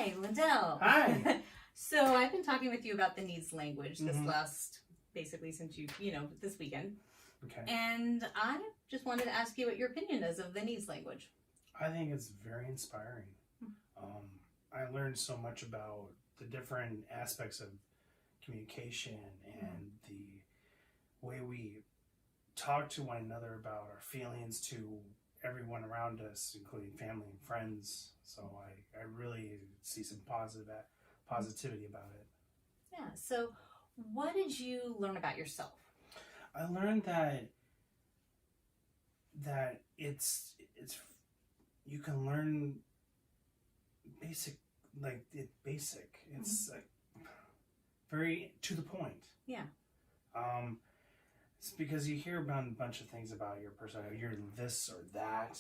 Hi, Lyndell. Hi. So I've been talking with you about the needs language this basically since this weekend. Okay. And I just wanted to ask you what your opinion is of the needs language. I think it's very inspiring. I learned so much about the different aspects of communication and the way we talk to one another about our feelings to everyone around us, including family and friends. So I really see some positivity about it. Yeah. So what did you learn about yourself? I learned that it's you can learn basic. It's like very to the point. Yeah. It's because you hear about a bunch of things about your personality. You're this or that,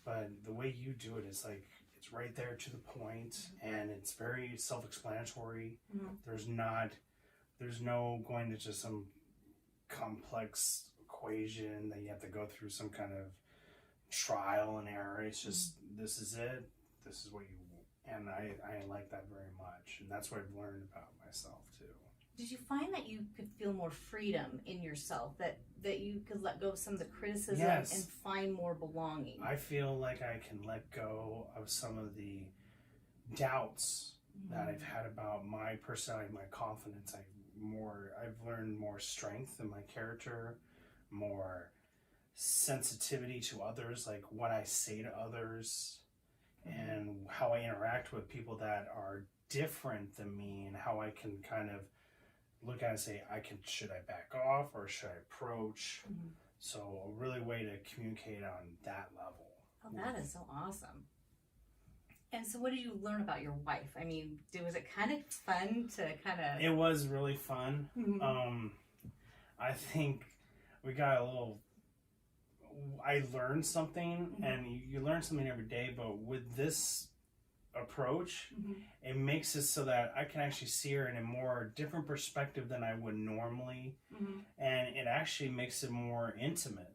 but the way you do it is like it's right there to the point, and it's very self-explanatory. There's no going into some complex equation that you have to go through some kind of trial and error. It's just this is it. This is what you. And I like that very much, and that's what I've learned about myself too. Did you find that you could feel more freedom in yourself, that you could let go of some of the criticism and find more belonging? I feel like I can let go of some of the doubts that I've had about my personality, my confidence. I've learned more strength in my character, more sensitivity to others, like what I say to others, and how I interact with people that are different than me, and how I can kind of look at it and say, should I back off or should I approach? So a really way to communicate on that level. Oh, that is so awesome. And so what did you learn about your wife? I mean, was it kind of fun to kind of... It was really fun. I think we got I learned something, and you learn something every day, but with this approach, it makes it so that I can actually see her in a more different perspective than I would normally, and it actually makes it more intimate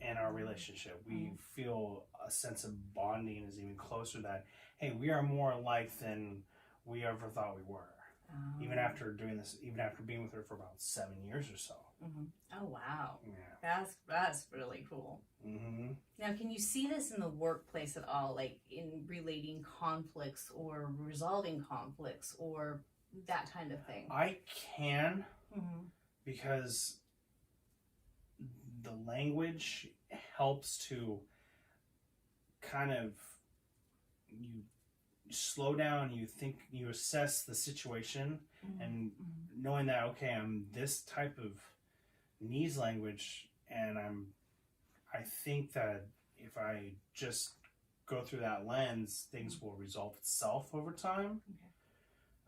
in our relationship. We feel a sense of bonding is even closer, that, hey, we are more alike than we ever thought we were. Even after doing this, even after being with her for about 7 years or so. Oh, wow. Yeah. That's really cool. Now, can you see this in the workplace at all, like in relating conflicts or resolving conflicts or that kind of thing? I can, because the language helps to kind of, you slow down, you think, you assess the situation, and knowing that, okay, I'm this type of needs language, and I think that if I just go through that lens, things will resolve itself over time.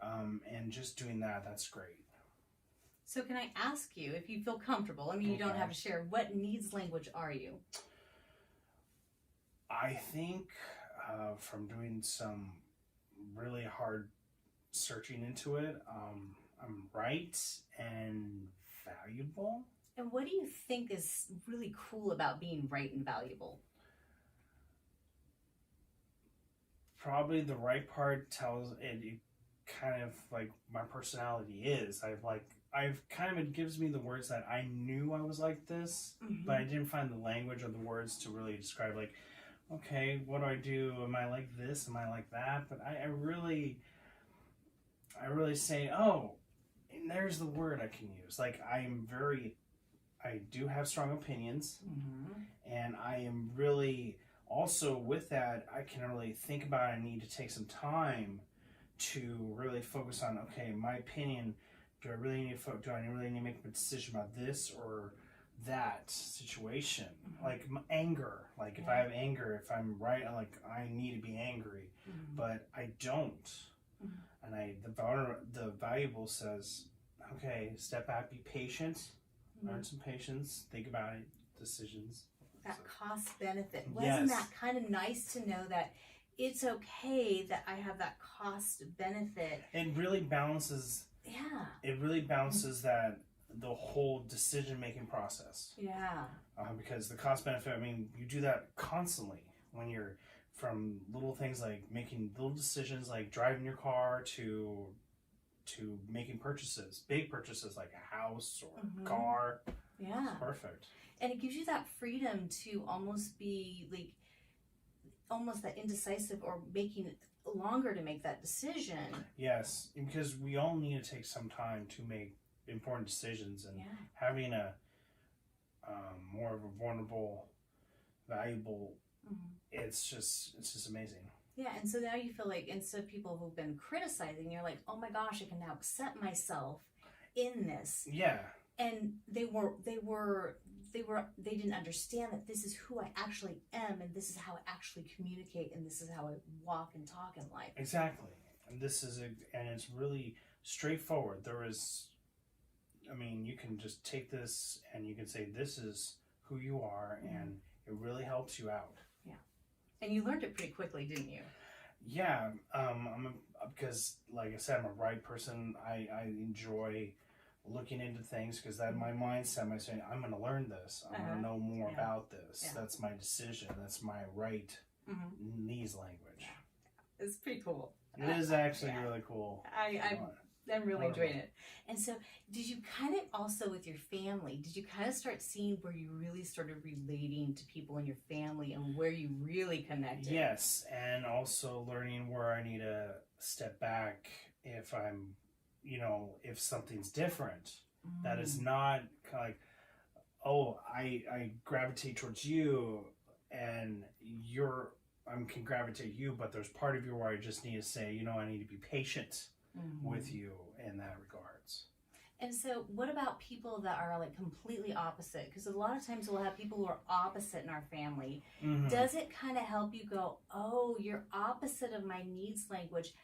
And just doing that's great. So can I ask you, if you feel comfortable, I mean, you don't have to share, what needs language are you? I think from doing some really hard searching into it, I'm right and valuable. And what do you think is really cool about being right and valuable? Probably the right part tells it kind of like my personality is. It gives me the words that I knew I was like this, but I didn't find the language or the words to really describe, like, okay, what do I do? Am I like this? Am I like that? But I really say, oh, and there's the word I can use. Like, I do have strong opinions, and I am really, also with that, I can really think about it. I need to take some time to really focus on, okay, my opinion, do I really need to make a decision about this or that situation? Like anger, like if I have anger, if I'm right, I need to be angry, but I don't. And the valuable says, okay, step back, be patient, learn some patience, think about it, decisions. That cost benefit. Wasn't that kind of nice to know that it's okay that I have that cost benefit? It really balances. Yeah. It really balances that the whole decision-making process. Yeah. Because the cost benefit, I mean, you do that constantly when you're from little things like making little decisions like driving your car to making purchases, big purchases like a house or a car. Yeah. It's perfect. And it gives you that freedom to almost be like, almost that indecisive or making it longer to make that decision. Yes, because we all need to take some time to make important decisions, and having a more of a vulnerable, valuable, it's just amazing. Yeah, and so now you feel like instead of people who've been criticizing, you're like, oh my gosh, I can now accept myself in this. Yeah. And they didn't understand that this is who I actually am, and this is how I actually communicate, and this is how I walk and talk in life. Exactly. And and it's really straightforward. You can just take this and you can say, this is who you are, and it really helps you out. Yeah. And you learned it pretty quickly, didn't you? Yeah. Because like I said, I'm a right person. I enjoy looking into things because that my mindset, I'm saying, I'm going to learn this. I'm going to know more about this. Yeah. That's my decision. That's my right needs language. It's pretty cool. It is actually really cool. I'm really enjoying it. And so did you kind of also with your family, did you kind of start seeing where you really started relating to people in your family and where you really connected? Yes, and also learning where I need to step back if I'm, if something's different. That is not kind of like, oh, I gravitate towards you and I can gravitate you, but there's part of you where I just need to say, I need to be patient with you in that regards. And so what about people that are like completely opposite? Because a lot of times we'll have people who are opposite in our family. Does it kind of help you go, oh, you're opposite of my needs language.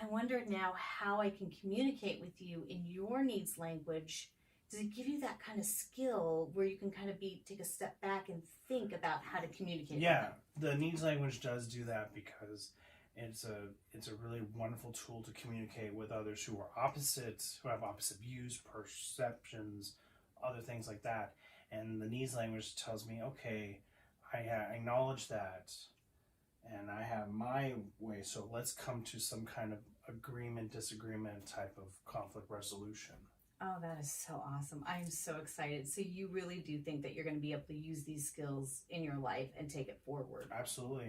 I wonder now how I can communicate with you in your needs language. Does it give you that kind of skill where you can kind of take a step back and think about how to communicate? Yeah, the needs language does do that because it's a really wonderful tool to communicate with others who are opposites, who have opposite views, perceptions, other things like that. And the needs language tells me, okay, I acknowledge that, and I have my way, so let's come to some kind of agreement, disagreement type of conflict resolution. Oh, that is so awesome. I'm so excited. So you really do think that you're going to be able to use these skills in your life and take it forward? Absolutely.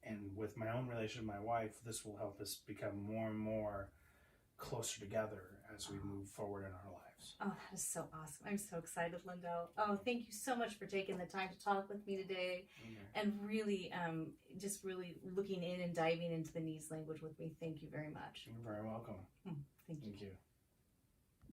And with my own relationship with my wife, this will help us become more and more closer together as we move forward in our lives. Oh, that is so awesome. I'm so excited, Lyndell. Oh, thank you so much for taking the time to talk with me today and really just really looking in and diving into the needs language with me. Thank you very much. You're very welcome.